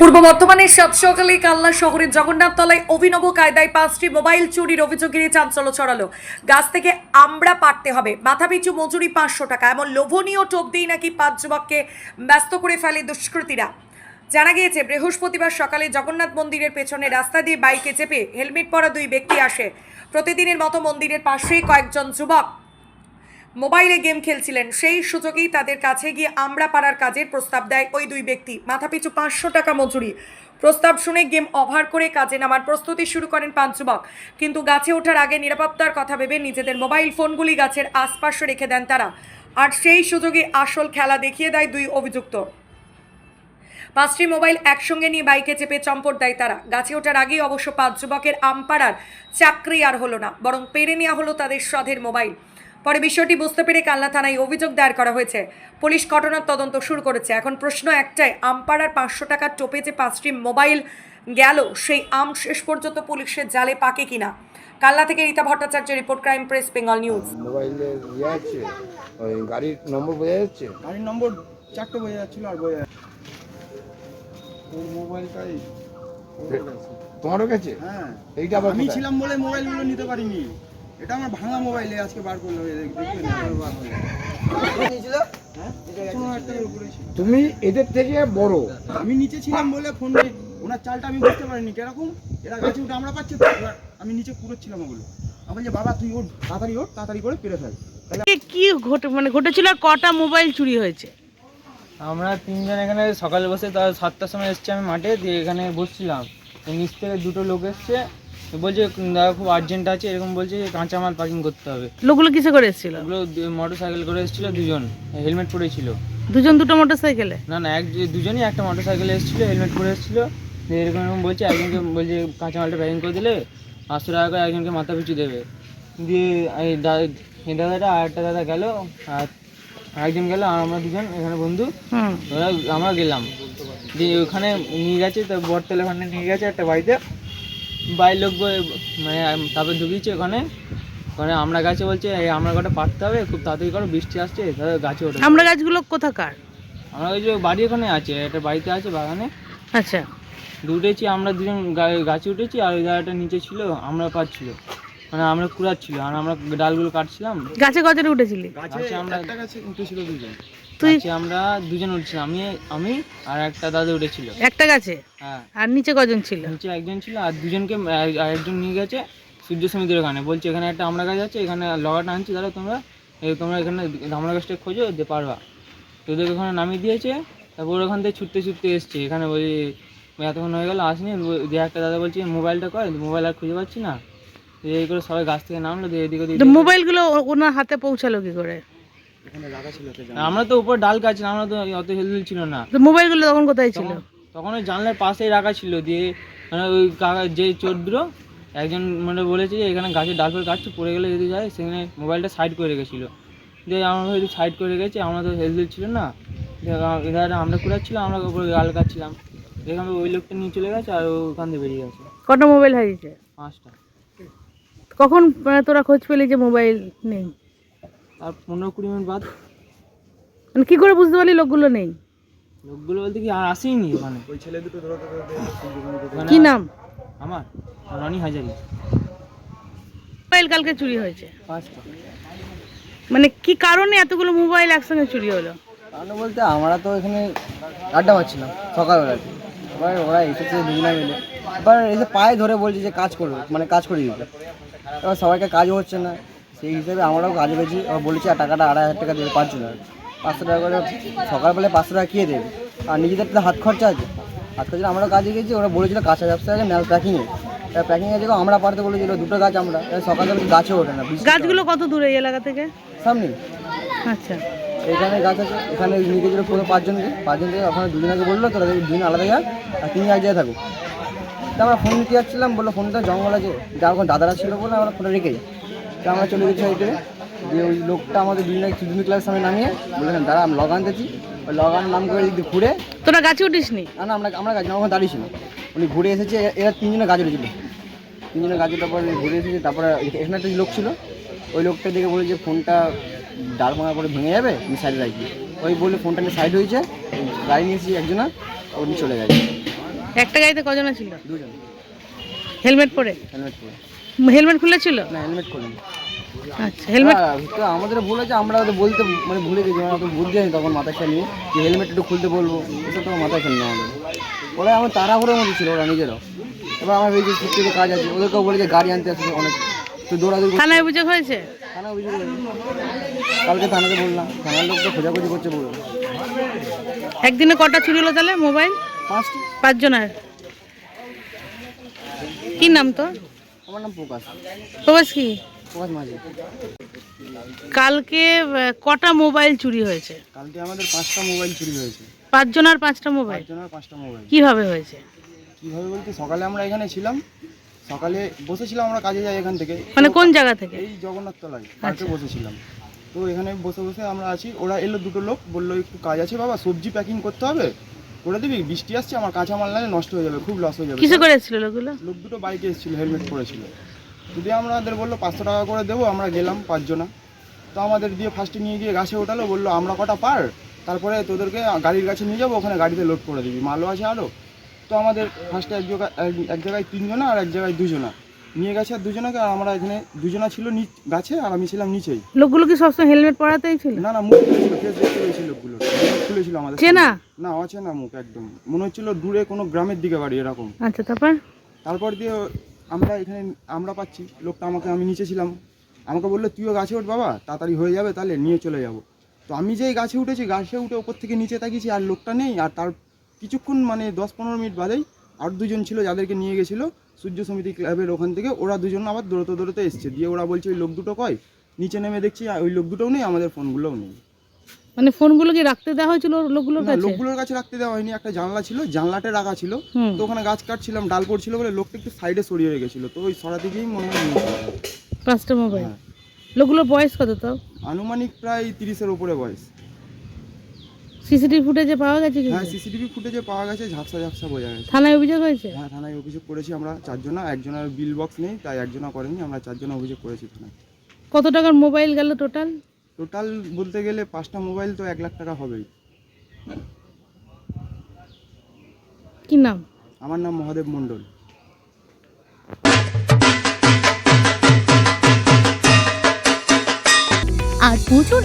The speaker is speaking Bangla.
পূর্ব বর্ধমানের সাত সকালে কালনা শহরের জগন্নাথতলায় অভিনব কায়দায় 5টি মোবাইল চুরির অভিযোগ ঘিরে চাঞ্চল্য ছড়ালো। গাছ থেকে আমরা পাড়তে হবে, মাথাপিছু মজুরি 500 টাকা, এমন লোভনীয় টোপ দিয়ে নাকি 5 যুবককে ব্যস্ত করে ফেলে দুষ্কৃতীরা। জানা গিয়েছে বৃহস্পতিবার সকালে জগন্নাথ মন্দিরের পেছনে রাস্তা দিয়ে বাইকে চেপে হেলমেট পরা দুই ব্যক্তি আসে। প্রতিদিনের মতো মন্দিরের পাশেই কয়েকজন যুবক মোবাইলে গেম খেলছিলেন। সেই সুযোগেই তাদের কাছে গিয়ে আমরা পাড়ার কাজের প্রস্তাব দেয় ওই দুই ব্যক্তি। মাথাপিছু 500 টাকা মজুরি। প্রস্তাব শুনে গেম ওভার করে কাজে নামার প্রস্তুতি শুরু করেন 5 যুবক। কিন্তু গাছে ওঠার আগে নিরাপত্তার কথা ভেবে নিজেদের মোবাইল ফোনগুলি গাছের আশপাশে রেখে দেন তারা। আর সেই সুযোগে আসল খেলা দেখিয়ে দেয় দুই অভিযুক্ত। 5টি মোবাইল একসঙ্গে নিয়ে বাইকে চেপে চম্পট দেয় তারা। গাছে ওঠার আগেই অবশ্য 5 যুবকের আমপাড়ার চাকরি আর হলো না, বরং পেরে নেওয়া হলো তাদের সাধের মোবাইল। পরে বিষয়টি বুঝতে পেরে কালনা থানায় অভিযোগ দায়ের করা হয়েছে। পুলিশ ঘটনার তদন্ত শুরু করেছে। এখন প্রশ্ন একটাই, আমপাড়ার 500 টাকার টোপে যে 5টি মোবাইল গেল, সেই আম শেষ পর্যন্ত পুলিশের জালে পাকে কিনা। কালনা থেকে Rita Bhattacharya report, crime press Bengal news. মোবাইলের আছে, ওই গাড়ির নম্বর বোঝা যাচ্ছে, গাড়ির নম্বর 4টে বোঝা যাচ্ছিল আর বোঝা ওই মোবাইলটাই তোমারও কাছে? হ্যাঁ, এইটা আবার আমি কোথায়? ছিলাম বলে মোবাইলগুলো নিতে পারিনি। এটা আমার ভাঙা মোবাইলে আজকে বার করলে তুমি এদের থেকে বড়। আমি নিচে ছিলাম বলে ফোন ওনার চালটা আমি বুঝতে পারিনি কিরকম। এরা গাছে উঠে আমরা পাচ্ছি তো, এবার আমি নিচে কুড়োচ্ছিলাম ওগুলো। আমি বলছি বাবা তুই ওঠ, তাড়াতাড়ি করে পেরে ফেল। কি ঘটেছিল আর কটা মোবাইল চুরি হয়েছে? আমরা তিনজন এখানে সকালে বসে, তার 7টার সময় এসছি আমি মাঠে, দিয়ে এখানে বসছিলাম। নিচ থেকে দুটো লোক এসছে, বলছে দাদা খুব আর্জেন্ট আছে, এরকম বলছে কাঁচামাল পার্কিং করতে হবে। লোকগুলো কিসে করে এসেছিল? ওগুলো মোটর সাইকেল করে এসেছিলো, দুজন হেলমেট পরেছিল। দুজন দুটো মোটর সাইকেলে? না না, দুজনই একটা মোটর সাইকেলে এসেছিলো, হেলমেট পরে এসেছিলো। দিয়ে এরকম এরকম বলছে, একজনকে বলছে কাঁচামালটা প্যাকিং করে দিলে 500 টাকা করে একজনকে মাথা পিছু দেবে। দিয়ে এই দাদাটা আর একটা দাদা গেল, আর একজন গেল, আর আমরা দুজন এখানে বন্ধু, ওরা আমরা গেলাম। দিয়ে ওখানে নিয়ে গেছে, তো বটতলা ওখানে নিয়ে গেছে একটা বাড়িতে, বাইরের লোক মানে তারপরে ঢুকিয়েছে ওখানে। ওখানে আমরা গাছে বলছে এই আমরা গাছটা পাড়তে হবে, খুব তাড়াতাড়ি করো, বৃষ্টি আসছে, তাহলে গাছে ওঠে। আমরা গাছগুলো কোথাকার? আমরা ওই যে বাড়ি ওখানে আছে, একটা বাড়িতে আছে বাগানে। আচ্ছা, উঠেছি আমরা দুজন, গাছে উঠেছি, আর ওই জায়গাটা নিচে ছিল, আমরা পাচ্ছিল, মানে আমরা কুড়াচ্ছিল, আর আমরা ডালগুলো কাটছিলাম। গাছে কজনে উঠেছিলি? গাছে আমরা উঠেছিল দুজন। তুই? গাছে আমরা দুজন উঠছিলাম, আমি আর একটা দাদা উঠেছিল। একটা গাছে? হ্যাঁ। আর নিচে কজন ছিল? নিচে একজন ছিল, আর দুজনকে একজন নিয়ে গেছে সূর্য সমিতির ওখানে, বলছে এখানে একটা আমরা গাছ আছে, এখানে লগাটা আনছি, দাদা তোমরা এখানে আমরা গাছটা খোঁজো, দিয়ে পারবা। তোদের ওখানে নামিয়ে দিয়েছে। তারপর ওখান থেকে ছুটতে ছুটতে এসছে এখানে, বলি এতক্ষণ হয়ে গেল আসেনি। দিয়ে একটা দাদা বলছে মোবাইলটা কর, মোবাইল আর খুঁজে পাচ্ছি না। দিয়ে এই করে সবাই গাছ থেকে নামলো, দিয়ে এদিক ওদিক। মোবাইলগুলো ওনার হাতে পৌঁছালো কি করে? আমরা তো উপর ডাল কাটছিলাম, আমরা তো অত হেলমেট ছিল না। তো মোবাইলগুলো তখন কোথায় ছিল? তখন ওই জানলার পাশেই রাখা ছিল। দিয়ে মানে ওই যে চোরগুলো একজন মানে বলেছে যে এখানে গাছের ডাল ফেল কাটছে, পড়ে গেলে যদি যায়, সেখানে মোবাইলটা সাইড করে রেখেছিলো। দিয়ে আমরা হয়তো সাইড করে রেখেছি, আমরা তো হেলমেট ছিল না। এবার আমরা কুড়াচ্ছিলাম, আমরা উপরে গাল কাটছিলাম, এখানে ওই লোকটা নিয়ে চলে গেছে, আর ওখান থেকে বেরিয়ে গেছে। কটা মোবাইল হারিয়েছে? 5টা। কখন তোরা খোঁজ পেলি যে মোবাইল নেই? আর 15-20 মিনিট বাদ। মানে কি করে বুঝতে পারলি লোকগুলো নেই? লোকগুলো বলতে কি আর আসেনি ওখানে। ওই ছেলে দুটো ধরতে কি নাম? আমার রনি হাজারি। মোবাইল কালকে চুরি হয়েছে? 5টা। মানে কি কারণে এতগুলো মোবাইল একসঙ্গে চুরি হলো? কারণ বলতে আমরা তো এখানে আড্ডা মারছিলাম সকালবেলাতে। এবার ওরা এসেছে দুজনে মিলে, এবার এসে পায়ে ধরে বলছে যে কাজ করবে, মানে কাজ করে দিতে। এবার সবাইকে কাজও হচ্ছে না, সেই হিসেবে আমরাও কাজে পেয়েছি। এবার বলেছি আর টাকাটা 2500 টাকা দেবে 5 জনের। 500 টাকা করে সকালবেলায় 500 টাকা কে দেবে? আর নিজেদের তো হাত খরচা আছে, হাত খরচা আমরাও কাজে গেছি। ওরা বলেছিল কাঁচা ব্যবসা আছে, ম্যাল প্যাকিংয়ে। এবার প্যাকিংয়ে যেগুলো আমরা পারতে বলেছিল, দুটো গাছ আমরা সকালবেলা গাছে ওঠে না। গাছগুলো কত দূরে এই এলাকা থেকে? সামনে আচ্ছা, এখানে গাছ আছে, এখানে নিয়ে গেছিলো পুরো 5 জনকে ওখানে দুজনকে বললো তোরা দুজন আলাদা যা, আর 3 এক জায়গায় থাকুক। তা আমরা ফোন নিতে যাচ্ছিলাম, বললো ফোনটা জঙ্গল আছে, যা ওখানে দাদারা ছিল বলে আমরা ফোনটা রেখে যাই। তা আমরা চলে গেছি সাইডে, দিয়ে ওই লোকটা আমাদের দুজনের ক্লাসের সামনে নামিয়ে বললেন দাদা আমি লগান দিচ্ছি। ওই লগান নাম করে যদি ঘুরে, তোরা গাছে উঠিসনি? না আমরা গাছ ওখানে দাঁড়িয়েছিল। উনি ঘুরে এসেছে, এরা 3 জনের গাছ উঠেছিল। 3 জনের গাছ ওঠার পরে ঘুরে এসেছে। তারপরে এখানে একটা লোক ছিল, ওই লোকটা দেখে বলে যে ফোনটা ডাল ভাঙা করে ভেঙে যাবে, তুমি সাইডে রাখবি। ওই বলে ফোনটা নিয়ে সাইড হয়েছে, গাড়ি নিয়ে এসেছি একজনা। উনি চলে গেছে। একটা গাড়িতে কজন ছিল? দুজন। হেলমেট পরে? হেলমেট পরে। হেলমেট খুলেছিল? না, হেলমেট খুলেনি। আচ্ছা, হেলমেট তো আমাদের ভুল আছে, আমরা ওদের বলতে মানে ভুলে গেছি, আমরা তো বুদ্ধি আছে তখন মাথায় খেয়ে নিয়ে যে হেলমেট একটু খুলতে বলবো, এসব তো মাথায় খেলে আমাদের। ওরা আমার তাড়াহুড়োর মধ্যে ছিল, ওরা নিজেরাও। এবার আমার ভেবেছি ছুটিতে কাজ আছে, ওদেরকেও বলে যে গাড়ি আনতে আসছে অনেক, তো দৌড়াদৌড়ি করছে। থানায় অভিযোগ হয়েছে? থানা অভিযোগ হয়েছে, কালকে থানাতে বললাম, থানার লোক তো খোঁজাখুঁজি করছে পুরো। একদিনে কটা চুরি হলো তাহলে মোবাইল? 5টি। 5 জনের। কি নাম তো? আমার নাম প্রকাশ। প্রকাশ কি? প্রকাশ মাঝি। কালকে কটা মোবাইল চুরি হয়েছে? কালকে আমাদের 5টা মোবাইল চুরি হয়েছে। 5 জনের 5টা মোবাইল? 5 জনের 5টা মোবাইল। কিভাবে হয়েছে? কিভাবে বলতে, সকালে আমরা এখানে ছিলাম, সকালে বসেছিলাম, আমরা কাজে যাই এখান থেকে, মানে কোন জায়গা থেকে? এই জগন্নাথ তলায় পার্কে বসেছিলাম। তো এখানে বসে বসে আমরা আছি, ওরা এলো, দুটো লোক বললো একটু কাজ আছে বাবা, সবজি প্যাকিং করতে হবে, করে দিবি, বৃষ্টি আসছে, আমার কাঁচামাল নালে নষ্ট হয়ে যাবে, খুব লস হয়ে যাবে। কিসে করে এসেছিল লোকগুলো? লোক দুটো বাইকে এসেছিল, হেলমেট পরেছিল। যদি আমাদের বললো 500 টাকা করে দেবো, আমরা গেলাম 5 জনা। তো আমাদের দিয়ে ফার্স্টে নিয়ে গিয়ে গাছে ওঠালো, বললো আমরা কটা পার, তারপরে তোদেরকে গাড়ির কাছে নিয়ে যাবো, ওখানে গাড়িতে লোড করে দিবি, মালও আছে আরও। তো আমাদের ফার্স্টে এক জায়গায় 3 জনা আর এক জায়গায় 2 জনা নিয়ে গেছে, আর 2 জনাকে, আর আমরা এখানে 2 জনা ছিল গাছে, আর আমি ছিলাম নিচেই। লোকগুলো কি সবসময় হেলমেট পরাতেই ছিল? না না, মুখ খুলেছিল, ফেস দেখতে পেয়েছিল লোকগুলো, খুলেছিল আমাদের চেনা? না, অচেনা মুখ একদম, মনে হচ্ছিল দূরে কোনো গ্রামের দিকে বাড়ি এরকম। আচ্ছা, তারপর দিয়ে আমরা এখানে আমরা পাচ্ছি, লোকটা আমি নিচে ছিলাম, আমাকে বললো তুইও গাছে ওঠ বাবা, তাড়াতাড়ি হয়ে যাবে, তাহলে নিয়ে চলে যাব। তো আমি যেই গাছে উঠেছি, গাছে উঠে ওপর থেকে নিচে তাকিয়েছি, আর লোকটা নেই। আর তার কিছুক্ষণ মানে 10-15 মিনিট বাদেই আর 2 জন ছিল, যাদেরকে নিয়ে গেছিলো সূর্য সমিতি ক্লাবের ওখান থেকে, ওরা 2 জন আবার দৌড়তে দৌড়তে এসছে। দিয়ে ওরা বলছে ওই লোক দুটো কয়, নিচে নেমে দেখছি ওই লোক দুটোও নেই, আমাদের ফোনগুলোও নেই। মানে ফোনগুলো কি রাখতে দেওয়া হয়েছিল লোকগুলোর না, কাছে? লোকগুলোর কাছে রাখতে দেওয়া হয়নি, একটা জানলা ছিল, জানলাতে রাখা ছিল। তো ওখানে গাছ কাটছিলাম, ডাল পড়ছিল বলে লোকটা একটু সাইডে সরিয়ে রেখেছিল, তো ওই সরাতে গিয়েই মনে হয় নিয়ে চলে গেছে। 5টা মোবাইল। হ্যাঁ। লোকগুলোর বয়স কত তাও? আনুমানিক প্রায় 30-এর উপরে বয়স। সিসিটিভি ফুটেজে পাওয়া গেছে কি? হ্যাঁ, সিসিটিভি ফুটেজে পাওয়া গেছে, ঝাপসা ঝাপসা বোঝা গেছে। থানায় অভিযোগ হয়েছে? হ্যাঁ, থানায় অভিযোগ করেছি আমরা 4 জনা, একজনের বিল বক্স নেই, তাই একজনা করেনি, আমরা 4 জনা অভিযোগ করেছি থানায়। কত টাকার মোবাইল গেল টোটাল? টোটাল বলতে গেলে 5টা মোবাইল তো 1 লাখ টাকা হবেই। কি নাম? আমার নাম মহাদেব মণ্ডল। আর পুজোর